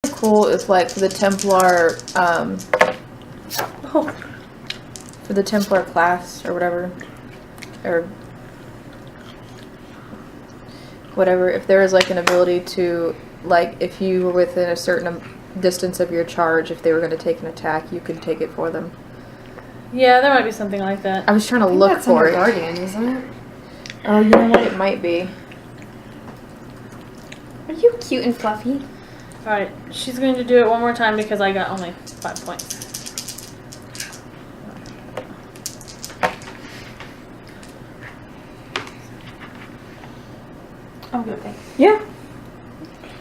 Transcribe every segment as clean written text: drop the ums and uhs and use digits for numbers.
cool if, like, for the Templar, for the Templar class or whatever, if there was, like, an ability to, like, if you were within a certain distance of your charge, if they were going to take an attack, you could take it for them. Yeah, there might be something like that. I was trying to look for it. Guardian, isn't it? Oh, you know what? It might be. Are you cute and fluffy? Alright, she's going to do it one more time because I got only 5 points. Oh, good thing. Yeah.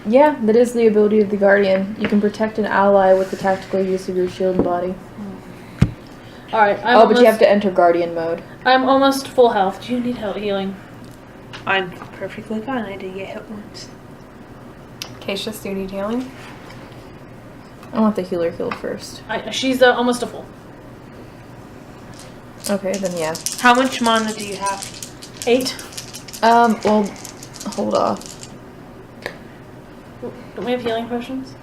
Yeah, that is the ability of the Guardian. You can protect an ally with the tactical use of your shield and body. Alright, but you have to enter Guardian mode. I'm almost full health. Do you need help healing? I'm perfectly fine. I did get hit once. Cassius, do you need healing? I want the healer healed first. She's almost a full. Okay, then yeah. How much mana do you have? 8. Well, hold off. Don't we have healing potions?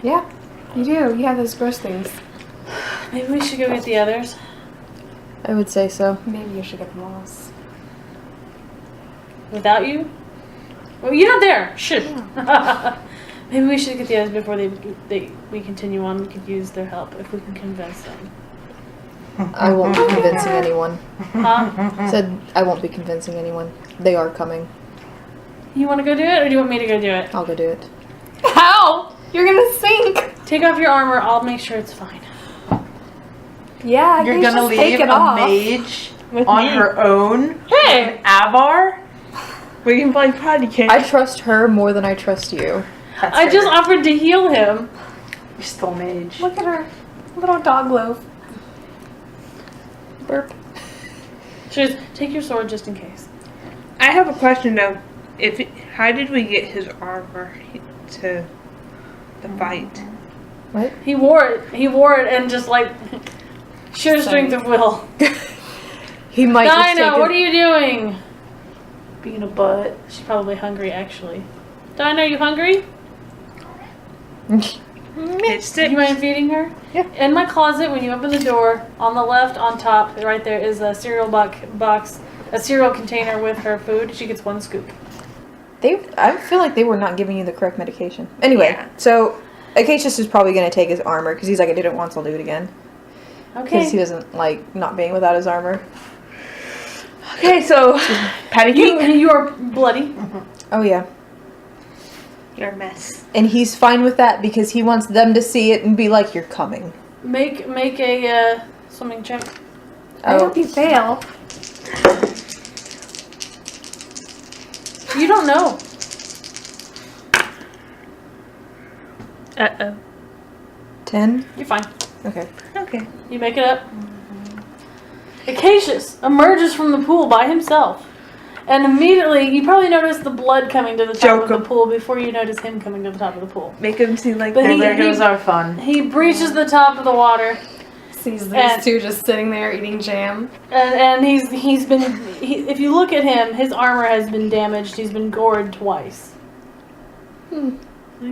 Yeah, you do. You have those gross things. Maybe we should go get the others. I would say so. Maybe you should get the moss. Without you? Well, you're not there. Shit. Yeah. Maybe we should get the others before we continue on. We could use their help if we can convince them. I won't be convincing anyone. Huh? Said I won't be convincing anyone. They are coming. You want to go do it, or do you want me to go do it? I'll go do it. How? You're gonna sink! Take off your armor. I'll make sure it's fine. Yeah, You're gonna just leave take it a off. mage With on me. her own? Hey! Avar? We can play potty cake. I trust her more than I trust you. I just offered to heal him. You're still mage. Look at her little dog loaf. Burp. Just take your sword just in case. I have a question though. How did we get his armor to the fight? What? He wore it. He wore it and just like sheer strength of will. He might just Dinah, take what are you doing? Being a butt. She's probably hungry, actually. Dinah, are you hungry? It's Do you mind feeding her? Yeah. In my closet, when you open the door, on the left, on top, right there is a cereal box, a cereal container with her food. She gets 1 scoop. I feel like they were not giving you the correct medication. Anyway, Yeah. so Acacius is probably going to take his armor because he's like, I did it once, I'll do it again. Because he Okay. doesn't like not being without his armor. Okay, so patty cake. You are bloody. Oh yeah. You're a mess. And he's fine with that because he wants them to see it and be like, you're coming. Make a swimming check. I hope you fail. You don't know. Uh-oh. 10? You're fine. Okay. Okay. You make it up. Acacius emerges from the pool by himself. And immediately, you probably notice the blood coming to the top of the pool before you notice him coming to the top of the pool. Make him seem like But there goes our fun. He breaches the top of the water, Sees these And- two just sitting there eating jam. and he's been. If you look at him, his armor has been damaged. He's been gored twice. I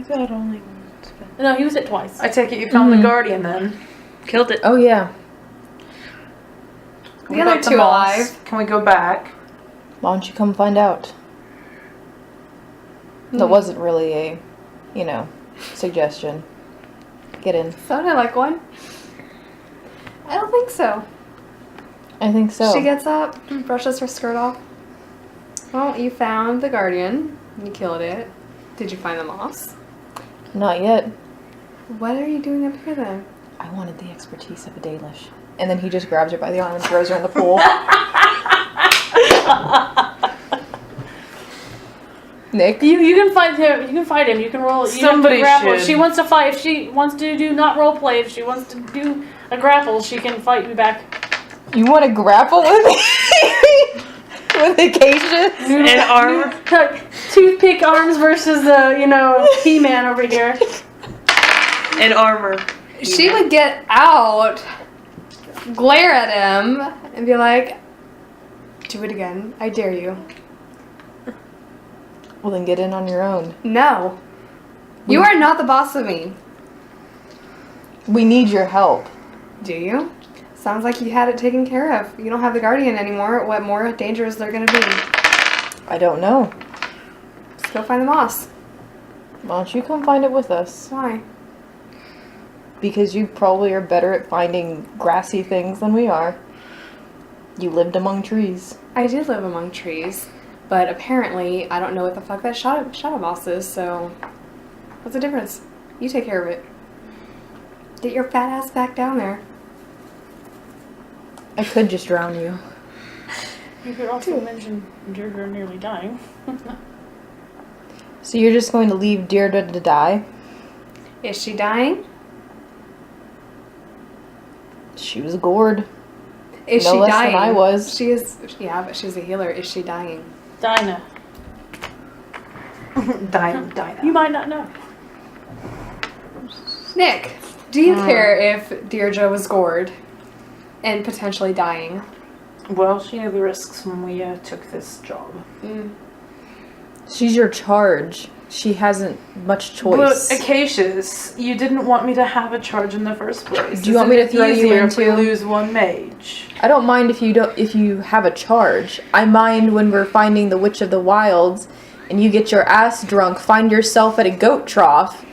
thought only once. But... No, he was hit twice. I take it you found the Guardian then. Killed it. Oh yeah. The other two alive. Can we go back? Why don't you come find out? That wasn't really a, suggestion. Get in. Sounded like one. I don't think so. I think so. She gets up, brushes her skirt off. Well, you found the Guardian. You killed it. Did you find the moss? Not yet. What are you doing up here then? I wanted the expertise of a Dalish. And then he just grabs her by the arm and throws her in the pool. Nick? You can fight him. You can fight him. You can roll. You Somebody have to grapple. should. If she wants to fight. If she wants to do not role play. If she wants to do a grapple, she can fight you back. You want to grapple with me? With Acacia? And armor. Toothpick arms versus He-Man over here. And armor. She would get out, glare at him, and be like, do it again. I dare you. Well, then get in on your own. No. You are not the boss of me. We need your help. Do you? Sounds like you had it taken care of. You don't have the guardian anymore. What more danger is there going to be? I don't know. Let's go find the moss. Why don't you come find it with us? Why? Because you probably are better at finding grassy things than we are. You lived among trees. I did live among trees, but apparently I don't know what the fuck that shadow moss is, so what's the difference? You take care of it. Get your fat ass back down there. I could just drown you. You could also mention Deirdre nearly dying. So you're just going to leave Deirdre to die? Is she dying? She was gored. Is No she less dying? than I was. She is, yeah, but she's a healer. Is she dying? Dinah. Dinah. You might not know. Nick, do you care if Deirdre was gored and potentially dying? Well, she knew the risks when we took this job. She's your charge. She hasn't much But choice. Acacius, you didn't want me to have a charge in the first place. Do you want me to throw you Easier if we into- lose one mage? I don't mind if you have a charge. I mind when we're finding the Witch of the Wilds and you get your ass drunk, find yourself at a goat trough,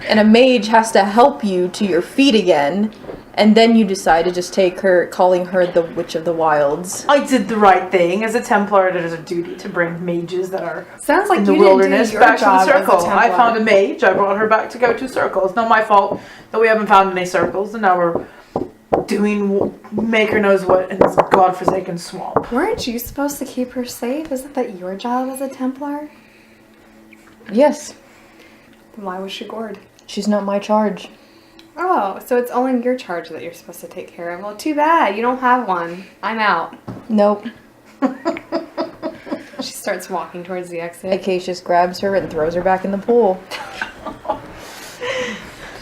and a mage has to help you to your feet again, and then you decide to just take her, calling her the Witch of the Wilds. I did the right thing. As a Templar, it is a duty to bring mages that are Sounds like in you the didn't wilderness do your back to the job as a circle. I Templar. found a mage. I brought her back to go to circle. It's not my fault that we haven't found any circles, and now we're doing maker knows what in this godforsaken swamp. Weren't you supposed to keep her safe? Isn't that your job as a Templar? Yes, Then why was she gored? she's not my charge. Oh, so it's only your charge that you're supposed to take care of. Well, too bad. You don't have one. I'm out. Nope. She starts walking towards the exit. Acacius grabs her and throws her back in the pool.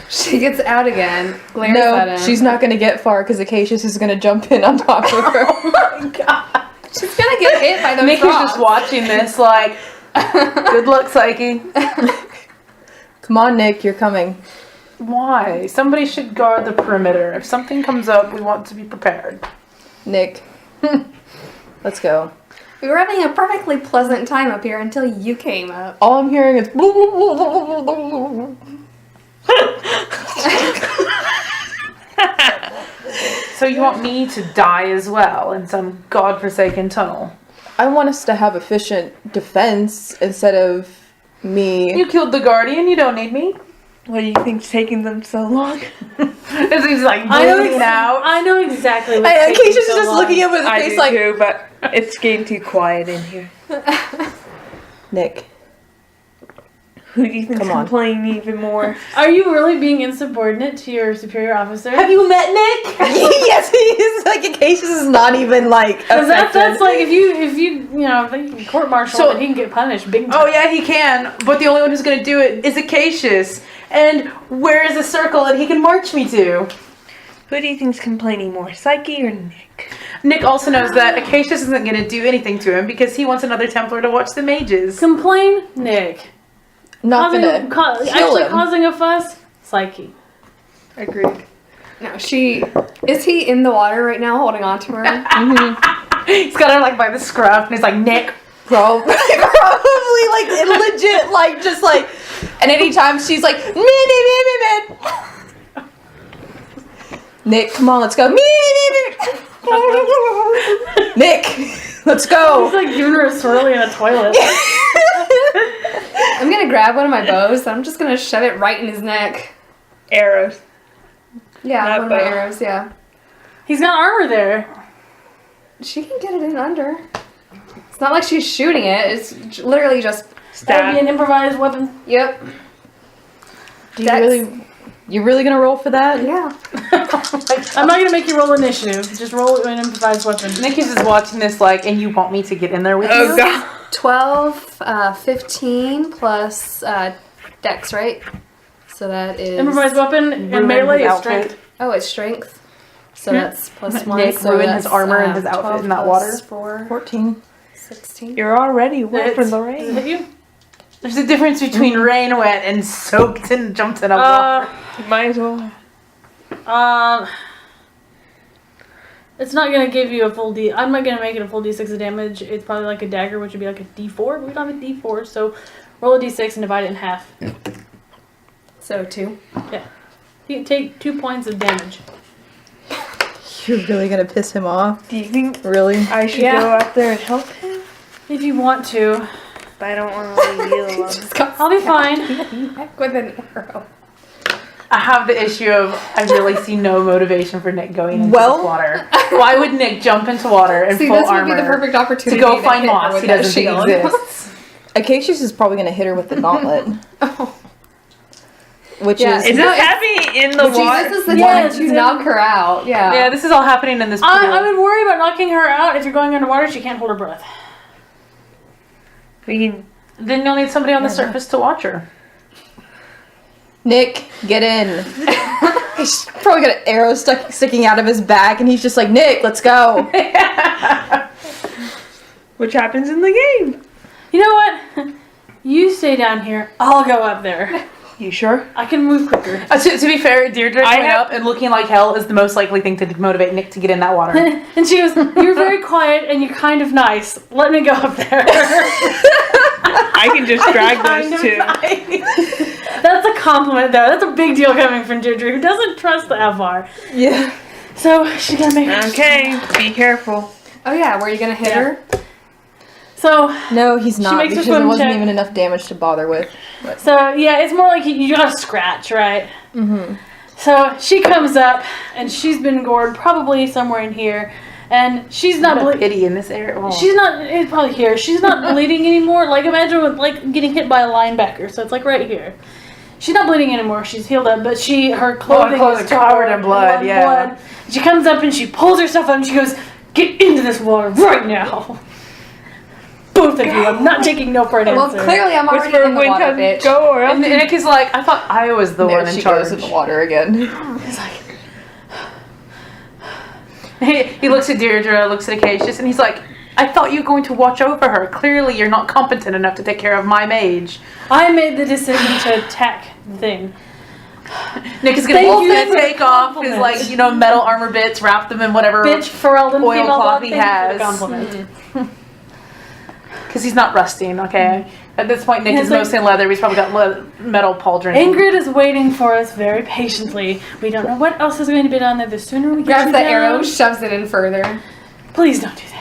She gets out again, glares at No, him. she's not going to get far because Acacius is going to jump in on top of her. Oh my god. She's gonna get hit by those Nikki's rocks. just watching this like, good luck, Psyche. Come on, Nick, you're coming. Why? Somebody should guard the perimeter. If something comes up, we want to be prepared. Nick. Let's go. We were having a perfectly pleasant time up here until you came up. All I'm hearing is... So you want me to die as well in some godforsaken tunnel? I want us to have efficient defense instead of me. You killed the guardian, you don't need me. What do you think's taking them so long? This is like I know, bleeding out. I know exactly what Hey, taking Acacius is so just long. looking up with his I face do like... too, but it's getting too quiet in here. Nick. Who do you think's Come on. complaining even more? Are you really being insubordinate to your superior officer? Have you met Nick? Yes, he is. Like, Acacius is not even, like, Because that's affected. like if you know if they court martial So- him, he can get punished big time. Oh yeah, he can. But the only one who's gonna do it is Acacius. And where is the circle that he can march me to? Who do you think's complaining more, Psyche or Nick? Nick also knows that Acacius isn't gonna do anything to him because he wants another Templar to watch the mages. Complain, Nick. Not gonna kill Actually him. causing a fuss, Psyche. Agreed. No, is he in the water right now holding on to her? He's got her like by the scruff and he's like, Nick. Probably, like, legit, like, just, like... And anytime she's like, me. Nick, come on, let's go. Me. Nick, let's He's go. like giving her a swirly in a toilet. I'm gonna grab one of my bows and I'm just gonna shove it right in his neck. Arrows. Yeah, Not one of my bow. arrows, yeah. He's got armor there. She can get it in under. It's not like she's shooting it, it's literally just, That'd be Stab. an improvised weapon. yep, Do you really gonna roll for that? yeah. I'm not gonna make you roll initiative. Just roll an improvised weapon. Nick is just watching this like, and you want me to get in there with Oh you? god. 12, 15 plus dex, right? So that is... Improvised weapon and Ruin melee his is outfit. strength. Oh, it's strength. So that's plus 1. Nick so ruined his that's, armor and his outfit 12 in that plus water. 4, 14. 16. You're already Does well it for hit- Lorraine. does it hit you? There's a difference between rain wet and soaked and jumped in a water. Might as well. It's not gonna give you a full D. I'm not gonna make it a full D6 of damage. It's probably like a dagger, which would be like a D4. We don't have a D4, so roll a D6 and divide it in half. So 2. Yeah. You take 2 points of damage. You're really gonna piss him off? Do you think Really? I should Yeah. go out there and help him? If you want to, But I don't want to leave you alone. I'll be fine. Heck with an arrow. I have the issue of I really see no motivation for Nick going into Well- this water. Why would Nick jump into water in See, full this would armor be the perfect to opportunity go find hit her moss with he that doesn't think shield. exists? Acacius is probably gonna hit her with the gauntlet, Oh. which Yeah, is Is No, this happening in the But water? Jesus is the Yes, time it's to knock her out. Yeah. Yeah, this is all happening in this pool. I would worry about knocking her out. If you're going underwater, she can't hold her breath. We can. Then you'll need somebody on the surface to watch her. Nick, get in. He's probably got an arrow sticking out of his back, and he's just like, Nick, let's go. Which happens in the game. You know what? You stay down here. I'll go up there. You sure? I can move quicker. To be fair, Deirdre I going have- up and looking like hell is the most likely thing to motivate Nick to get in that water. And she goes, "You're very quiet and you're kind of nice. Let me go up there." I can just drag Kind those of two. nice. That's a compliment, though. That's a big deal coming from Deirdre, who doesn't trust the FR. Yeah. So she's gonna make. Okay, be careful. Oh yeah, were you gonna hit Yeah. her? So No, he's not, makes a because swim there wasn't check. even enough damage to bother with. yeah, it's more like you got a scratch, right? Mm-hmm. So she comes up and she's been gored probably somewhere in here, and she's not What a bleeding. pity in this area. Oh. She's not. It's probably here. She's not bleeding anymore. Like imagine with, like getting hit by a linebacker. So it's like right here. She's not bleeding anymore. She's healed up, but her clothing clothing is covered in blood, yeah. blood. She comes up and she pulls herself up and she goes, "Get into this water right now, both of you. I'm not taking no for an Well, answer." clearly I'm already Whisper in the when water, to bitch. go or else. And Nick is like, I thought I was the There one in she charge. goes in the water again. He's like, He looks at Deirdre, looks at Acacius, and he's like, I thought you were going to watch over her. Clearly you're not competent enough to take care of my mage. "I made the decision to attack the thing." Nick is gonna Thank you for the take off his compliment. metal armor bits, wrap them in whatever Bitch, Ferelden, oil female cloth dog, he thank you for has. the compliment. Because he's not rusting, okay? At this point, Nick Yeah, is it's like- mostly in leather. He's probably got metal pauldron. Ingrid is waiting for us very patiently. We don't know what else is going to be down there. The sooner we get Grabs you the down, arrow, shoves it in further. please don't do that.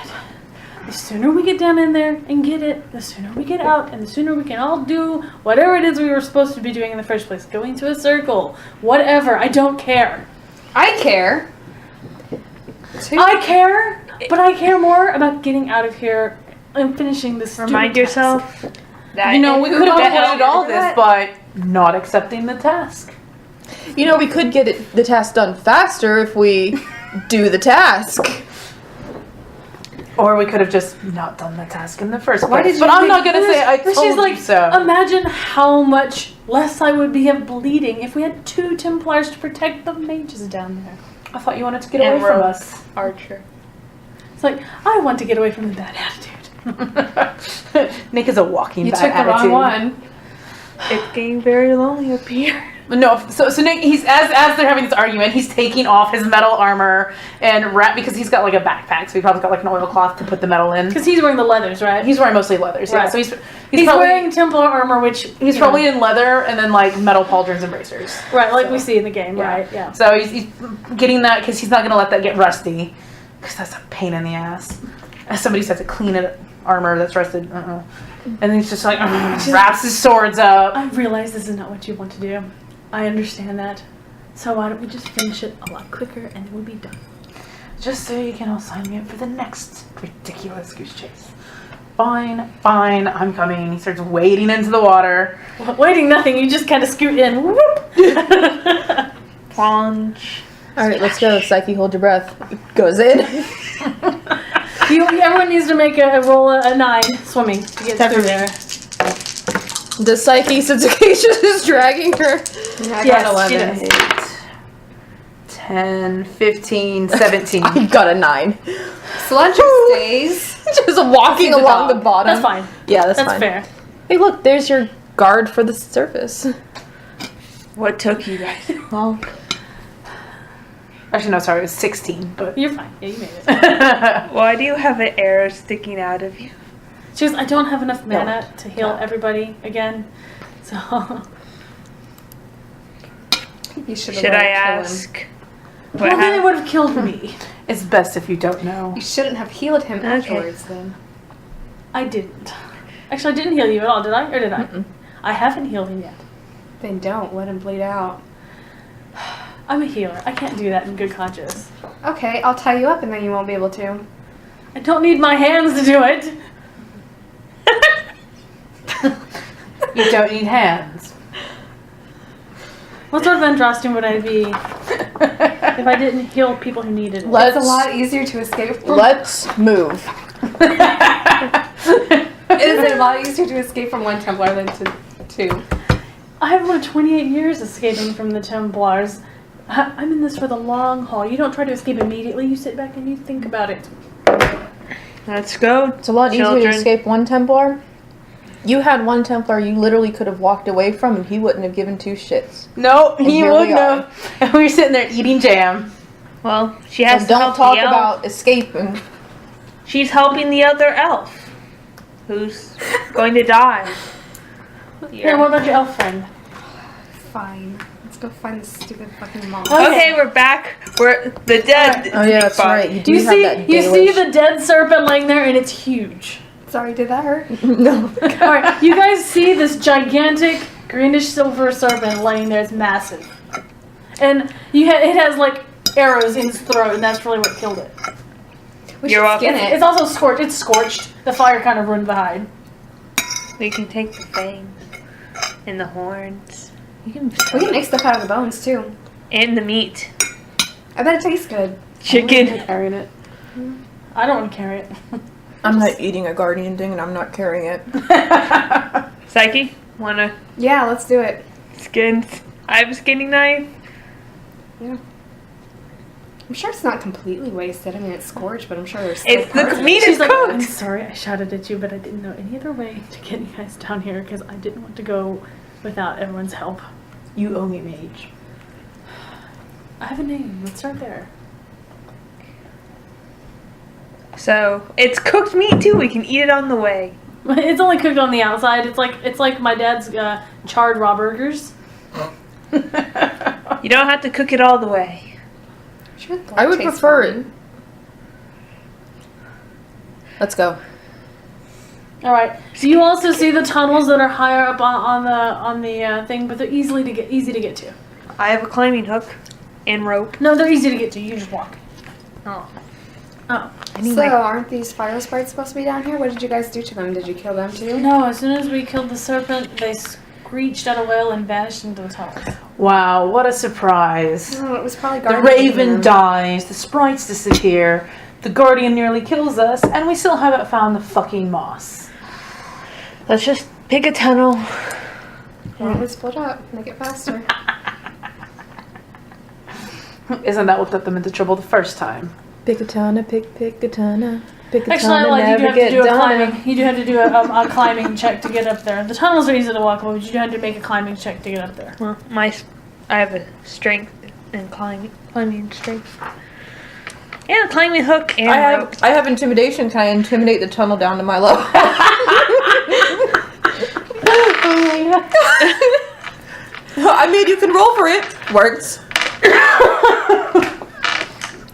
The sooner we get down in there and get it, the sooner we get out, and the sooner we can all do whatever it is we were supposed to be doing in the first place. Going to a circle, whatever. I don't care. I care. I care, but I care more about getting out of here and finishing this. Remind stupid task. yourself that You know, we could have avoided all did this that? by not accepting the task. You know, we could get the task done faster if we do the task. Or we could have just not done the task in the first Why place. did But you I'm think not going to say I But told she's like, you so. imagine how much less I would be of bleeding if we had 2 Templars to protect the mages down there. I thought you wanted to get away from us. Archer. It's like, I want to get away from the bad attitude. Nick is a walking You bad took the attitude. wrong one. It's getting very lonely up here. No, so Nick, he's as they're having this argument, he's taking off his metal armor and because he's got like a backpack, so he probably got like an oilcloth to put the metal in. Because he's wearing the leathers, right? He's wearing mostly leathers, yeah. Right. So he's He's probably wearing Templar armor, which he's you probably know, in leather and then like metal pauldrons and bracers. right, like so- we see in the game, Yeah. right? Yeah. So he's getting that because he's not gonna let that get rusty, because that's a pain in the ass. As somebody said to clean it armor that's rusted, and then he's just like wraps his swords up. I realize this is not what you want to do. I understand that. So why don't we just finish it a lot quicker and then we'll be done. Just so you can all sign me up for the next ridiculous goose chase. Fine, I'm coming. He starts wading into the water. Waiting nothing, you just kind of scoot in. Whoop! Plunge. Alright, let's go. Psyche, hold your breath. Goes in. Everyone needs to make a roll a 9 swimming to get through there. The Psyche, since Acacia is dragging her. I Yes, got she 11. does. 10, 15, 17. I got a 9. Cilantro stays. Just walking He's a along dog. the bottom. That's fine. Yeah, that's That's fine. fair. Hey, look, there's your guard for the surface. What took you guys? Well, actually, no, sorry, it was 16, but. You're fine. Yeah, you made it. Why do you have an arrow sticking out of you? She goes, I don't have enough mana to heal everybody again. So. You should Should I ask? Well, then it would have killed me. It's best if you don't know. You shouldn't have healed him afterwards then. I didn't. Actually, I didn't heal you at all, did I? Or did I? Mm-mm. I haven't healed him yet. Then don't let him bleed out. I'm a healer. I can't do that in good conscience. Okay, I'll tie you up and then you won't be able to. I don't need my hands to do it. You don't need hands. What sort of Andrastian would I be if I didn't heal people who needed it? Let's It's a lot easier to escape from. let's move. It is a lot easier to escape from one Templar than to two. I have lived 28 years escaping from the Templars. I'm in this for the long haul. You don't try to escape immediately. You sit back and you think about it. Let's go. It's a lot easier Children. to escape one Templar. You had one Templar you literally could have walked away from and he wouldn't have given two shits. No, And he here we wouldn't are. have. And we were sitting there eating jam. Well, she has And to don't help talk the elf. about escaping. She's helping the other elf, who's going to die. Here, what about your elf friend? Fine. Let's go find this stupid fucking mom. Okay, we're back. We're the dead. Oh yeah, that's right. You do You have see, that you see Dalish- the dead serpent laying there, and it's huge. Sorry, did that hurt? No. All right, you guys see this gigantic greenish silver serpent laying there. It's massive, and it has like arrows in its throat, and that's really what killed it. We You're should welcome. skin it. It's also scorched. It's scorched. The fire kind of ruined the hide. We can take the fangs and the horns. You can We can make stuff out of the bones too. and the meat. I bet it tastes good. Chicken. Carrying it. I don't want to carry it. I'm not eating a guardian thing and I'm not carrying it. Psyche, wanna Yeah, let's do it. skin? I have a skinning knife. I'm sure it's not completely wasted. I mean, it's scorched, but I'm sure there's still It's the parts. meat She's is like, I'm cooked. sorry I shouted at you, but I didn't know any other way to get you guys down here because I didn't want to go without everyone's help. You owe me, mage. I have a name. Let's start there. So it's cooked meat too. We can eat it on the way. It's only cooked on the outside. It's like my dad's charred raw burgers. You don't have to cook it all the way. Sure, that I would tastes prefer fine. it. Let's go. All right. So you also see the tunnels that are higher up on the thing, but they're easy to get to. I have a climbing hook and rope. No, they're easy to get to. You just walk. Oh. Oh. So, aren't these fire sprites supposed to be down here? What did you guys do to them? Did you kill them too? No, as soon as we killed the serpent, they screeched out a wail and vanished into the tunnels. Wow, what a surprise. No, it was probably The guarding raven them. dies, the sprites disappear, the guardian nearly kills us, and we still haven't found the fucking moss. Let's just pick a tunnel. Why don't we split up? Make it faster. Isn't that what got them into trouble the first time? Pick a tana, pick a tana. Pick a Actually, I tana, lied. You do never have to get do a done. climbing. You do have to do a climbing check to get up there. The tunnels are easy to walk, but you do have to make a climbing check to get up there. Well, I have a strength and climbing strength. And a climbing hook and rope. I have intimidation. Can I intimidate the tunnel down to my level? I mean, you can roll for it. Works.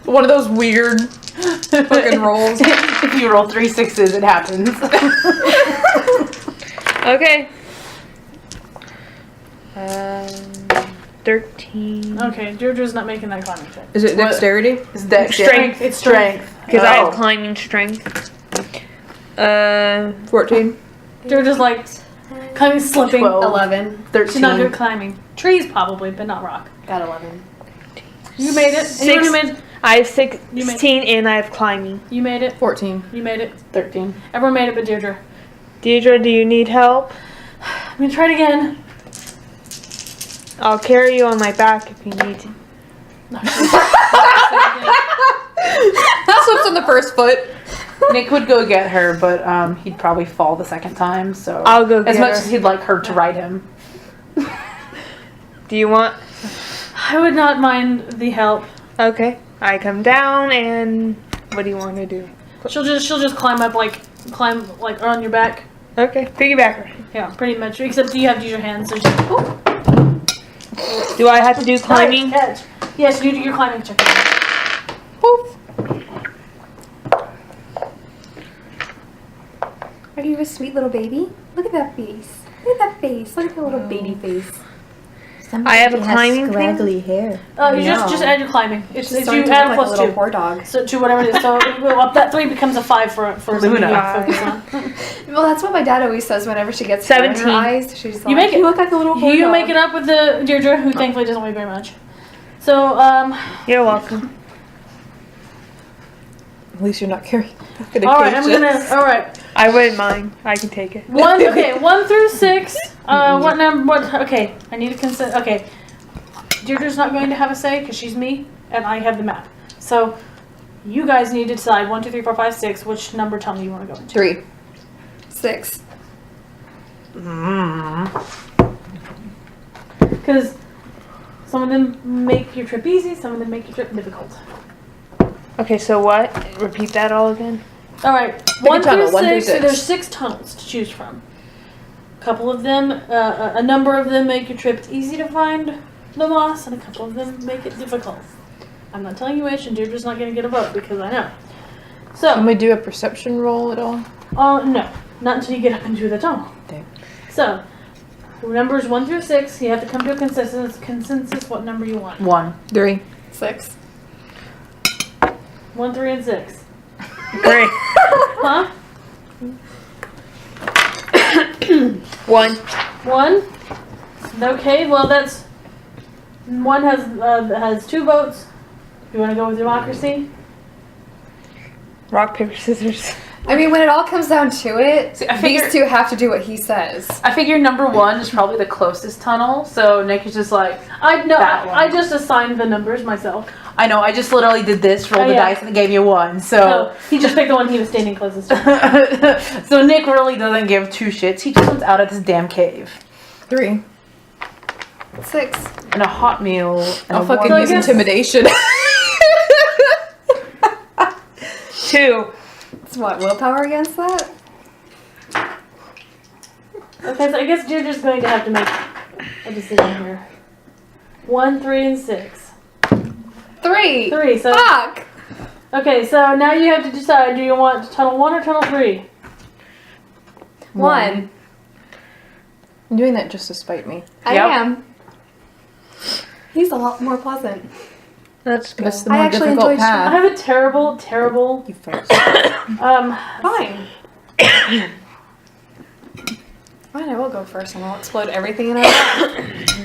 One of those weird fucking rolls. If you roll 3 6s, it happens. Okay. 13. Okay, Deirdre's not making that climbing check. Is it What? dexterity? It's dex. Strength. It's strength. Because I Oh. have climbing strength. 14. Deirdre's like kind of slipping. 12. 11. 13. She's not good at climbing. Trees probably, but not rock. Got 11. You made it. Anyone who made, I have You 16 and I have climbing. you made it. 14. You made it. 13. Everyone made it but Deirdre. Deidre, do you need help? I'm gonna try it again. I'll carry you on my back if you need to. Slips on the first foot. Nick would go get her, but he'd probably fall the second time. So I'll go get as much her. as he'd like her to ride him. Do you want? I would not mind the help. Okay. I come down and what do you want to do? She'll just climb on your back. Okay. Piggyback her. Yeah, pretty much. Except you have to use your hands. So just, Do I have to do climbing? Nice catch. Yes, you do your climbing check. Woof. Are you a sweet little baby? Look at that face. Look at that face. Look at that little baby face. I have a climbing thing? hair. Oh, you No. just add your climbing. It's you Starting to add look a like a plus little 2. poor dog. So to whatever it is. So up that 3 becomes a 5 for something Luna. you focus on. Well, that's what my dad always says whenever she gets hair in her 17. eyes. She's like, You make it. You look like a little poor You dog. make it up with the Deirdre, who thankfully doesn't weigh very much. So You're welcome. At least you're not carrying. all right, all right. I wouldn't mind. I can take it. 1 through 6. What number? What? Okay, I need to consider. Okay, Deirdre's not going to have a say because she's me and I have the map. So you guys need to decide 1, 2, 3, 4, 5, 6. Which number tunnel you want to go into? 3. 6. Because some of them make your trip easy, some of them make your trip difficult. Okay, so what? Repeat that all again? All right, 1 tunnel, through 1 through 6. So 6. there's 6 tunnels to choose from. A couple of them, a number of them make your trip easy to find the moss, and a couple of them make it difficult. I'm not telling you which, and Deirdre's not going to get a vote because I know. Can So, we do a perception roll at all? no, not until you get up into the tunnel. Damn. So, numbers 1 through 6, you have to come to a consensus what number you want. 1. 3. 6. 1, 3, and 6. Great. Huh? 1. 1. Okay, well that's 1 has 2 votes. You want to go with democracy? Rock, paper, scissors. I mean, when it all comes down to it, See, I figure- these two have to do what he says. I figure number 1 is probably the closest tunnel, so Nick is just like, That one. I just assigned the numbers myself. I know, I just literally did this, rolled Oh, the yeah. dice, and it gave me a 1, No, so... he just picked the one he was standing closest to. So Nick really doesn't give 2 shits, he just wants out of this damn cave. 3. 6. And a hot meal, and I'll a fucking So I use guess- intimidation. 2. It's what, willpower against that? Okay, so I guess Deirdre's going to have to make a decision here. 1, 3, and 6. 3. 3. So Fuck! okay, so now you have to decide: do you want tunnel 1 or tunnel 3? 1. I'm doing that just to spite me. I Yep. am. He's a lot more pleasant. Let's go. That's the I more actually difficult enjoy I path. have a terrible. You first. Fine. Fine, I will go first and I'll explode everything in our life.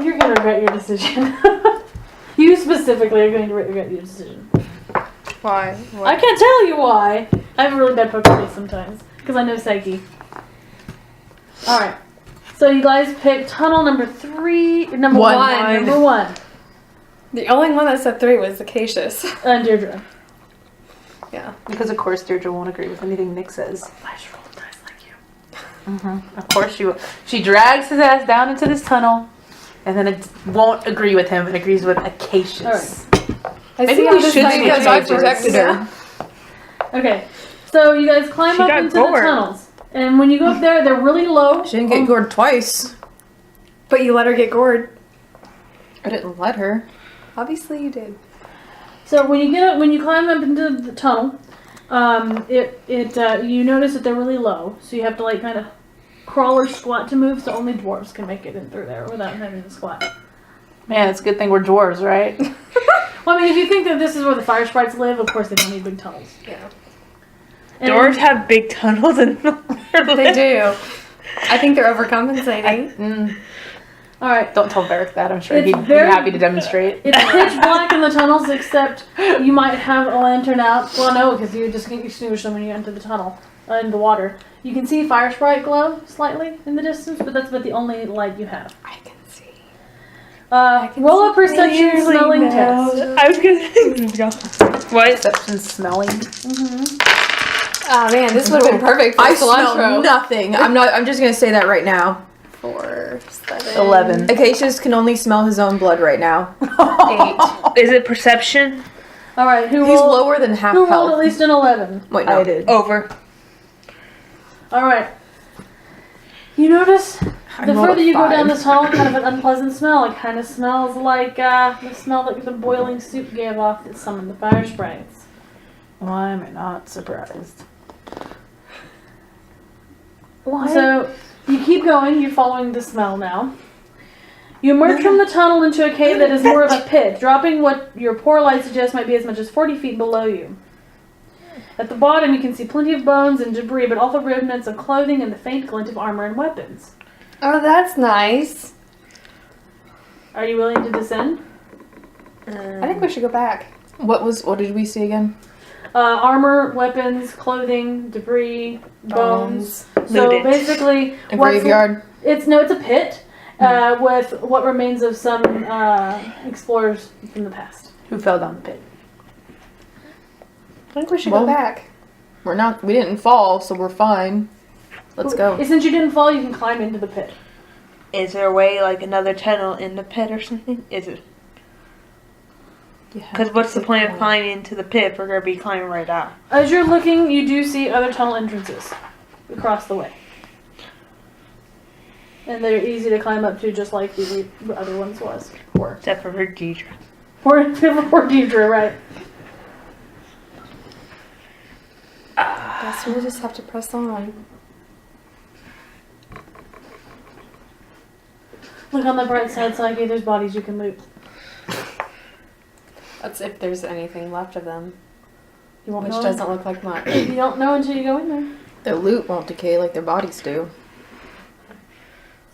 You're gonna regret your decision. You specifically are going to regret your decision. Why? I can't tell you why. I have a really bad poker face sometimes because I know Psyche. All right. So you guys pick tunnel number 3, number 1. One. Number 1. The only one that said 3 was Acacius. And Deirdre. Yeah. Because of course Deirdre won't agree with anything Nick says. I should roll the dice like you. Of course she will. She drags his ass down into this tunnel, and then it won't agree with him and agrees with Acacius. I Maybe see we how this should might switch be Because I favors. protected her. Okay. So you guys climb She up got into gored. the tunnels. And when you go up there, they're really low. She didn't get gored twice. But you let her get gored. I didn't let her. Obviously you did. So when you climb up into the tunnel, you notice that they're really low. So you have to like kind of crawl or squat to move. So only dwarves can make it in through there without having to squat. Man, it's a good thing we're dwarves, right? Well, I mean, if you think that this is where the fire sprites live, of course they don't need big tunnels. Yeah. And Dwarves have big tunnels in They do. I think they're overcompensating. All right. Don't tell Varric that. I'm sure It's he'd be very- happy to demonstrate. It's pitch black in the tunnels, except you might have a lantern out. Well, no, because you just get extinguished them when you enter the tunnel, in the water. You can see fire sprite glow slightly in the distance, but that's about the only light you have. I can see. Roll a perception smelling test. I was gonna. What? Perception smelling. Oh man, this would have been perfect for I cilantro. smell nothing. I'm just gonna say that right now. 4, 7, 11. Acacius can only smell his own blood right now. 8. Is it perception? All right, who He's rolled? lower than half Who rolled at health. least an 11? Wait, no. I did. Over. All right. You notice I the rolled a further you go 5. down this tunnel, kind of an unpleasant smell. It kind of smells like the smell that the boiling soup gave off that summoned the fire sprites. Why am I not surprised? So you keep going. You're following the smell now. You emerge from the tunnel into a cave that is more of a pit, dropping what your poor light suggests might be as much as 40 feet below you. At the bottom, you can see plenty of bones and debris, but all the remnants of clothing and the faint glint of armor and weapons. Oh, that's nice. Are you willing to descend? I think we should go back. What did we see again? Armor, weapons, clothing, debris, bones. So Looted. basically, A what's- graveyard? It's a pit with what remains of some explorers from the past. Who fell down the pit? I think we should Well- go back. We didn't fall, so we're fine. Let's go. Since you didn't fall, you can climb into the pit. Is there a way, like another tunnel in the pit or something? Is it? Because what's the point of climbing into the pit if we're gonna be climbing right out? As you're looking, you do see other tunnel entrances across the way. And they're easy to climb up to, just like the other ones was. Except for Deidre. For Deidre, right? Guess we'll just have to press on. Look on the bright side, Psyche, there's bodies you can loot. That's if there's anything left of them, You won't which know. doesn't look like much. You don't know until you go in there. Their loot won't decay like their bodies do.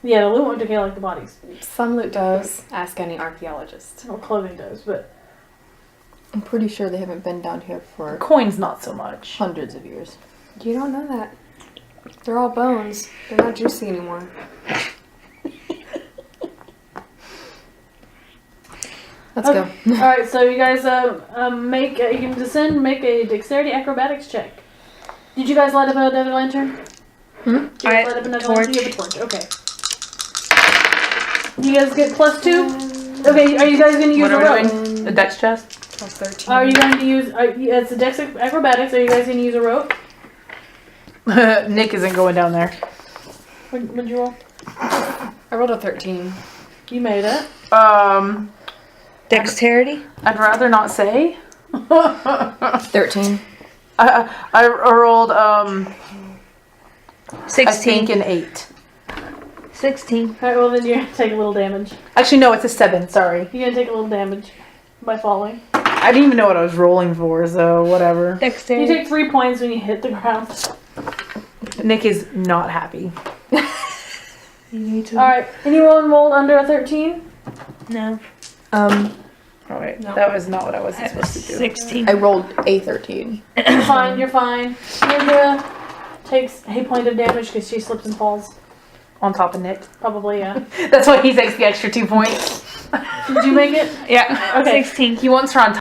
Yeah, the loot won't decay like the bodies. Some loot does. Ask any archaeologist. Well, clothing does, but I'm pretty sure they haven't been down here for Coins, not so much. hundreds of years. You don't know that. They're all bones. They're not juicy anymore. Let's go. All right. So you guys make you can descend. Make a dexterity acrobatics check. Did you guys light up another lantern? Hmm? Did you guys light up another lantern? You have a torch. Okay. You guys get +2. Okay. Are you guys going to use What a are we rope? doing? The dex chest? Plus 13. Are you going to use? It's a dex acrobatics. Are you guys going to use a rope? Nick isn't going down there. What'd you roll? I rolled a 13. You made it. Dexterity? I'd rather not say. 13. I rolled I 16. think an 8. 16. All right. Well, then you're going to take a little damage. Actually, no, it's a 7. Sorry. You're going to take a little damage by falling. I didn't even know what I was rolling for, so whatever. You Dexterity. take 3 points when you hit the ground. Nick is not happy. You need to. Alright, anyone rolled under a 13? No. Oh wait, No. that was not what I was supposed to do. 16. I rolled a 13. You're fine, you're fine. Andrea takes a point of damage because she slips and falls. On top of Nick. Probably, yeah. That's why he takes the extra 2 points. Did you make it? Yeah. Okay. 16. He wants her on top.